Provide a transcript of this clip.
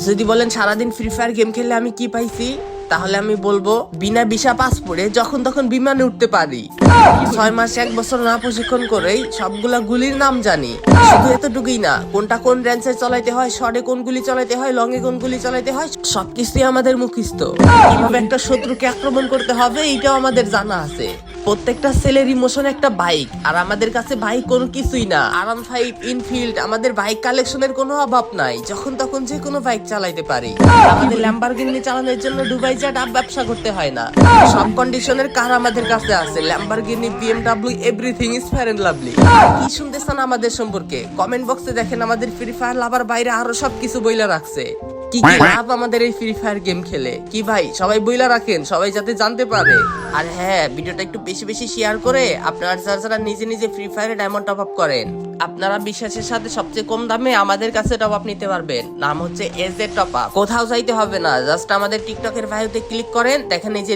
যদি বলেন সারাদিন ফ্রি ফায়ার গেম খেললে আমি কি পাইছি, তাহলে আমি বলবো বিনা ভিসা পাসপোর্টে যখন তখন বিমানে উঠতে পারি। 6 মাস 1 বছর না প্রশিক্ষণ করেই সবগুলা গুলির নাম জানি। শুধু এতটুকুই না, কোনটা কোন রেঞ্জে চালাইতে হয়, শর্টে কোন গুলি চালাইতে হয়, লং এ কোন গুলি চালাইতে হয়, সবকিছুই আমাদের মুখস্থ। কিভাবে একটা শত্রুকে আক্রমণ করতে হবে এইটাও আমাদের জানা আছে। প্রত্যেকটা ছেলের ইমোশন একটা বাইক, আর আমাদের কাছে বাইক কোনো কিছুই না। আরাম 5 ইনফিল্ড, আমাদের বাইক কালেকশনের কোনো অভাব নাই। যখন তখন যে কোনো বাইক চালাইতে পারি। আমাদের ল্যাম্বরগিনি চালানোর জন্য দুবাই যা ডাব ব্যবসা করতে হয় না। সব কন্ডিশনের কার আমাদের কাছে আছে, Lamborghini, BMW, everything is fair and lovely. কি শুনতেছেন আমাদের সম্পর্কে? কমেন্ট বক্সে দেখেন আমাদের ফ্রি ফায়ার লাভার বাইরে আরো সবকিছু বইলা রাখছে। কি কি লাভ আমাদের এই ফ্রি ফায়ার গেম খেলে, কি ভাই সবাই বইলা রাখেন, সবাই যাতে জানতে পারে। আর হ্যাঁ, ভিডিওটা একটু বেশি বেশি শেয়ার করে আপনারা যারা নিজে নিজে ফ্রি ফায়ারে ডায়মন্ড টপ আপ করেন, আপনারা বিশ্বাসের সাথে সবচেয়ে কম দামে আমাদের কাছে টপ আপ নিতে পারবেন। নাম হচ্ছে এজে টপ আপ। কোথাও যাইতে হবে না, জাস্ট আমাদের টিকটকের বায়োতে ক্লিক করেন, দেখেন এই যে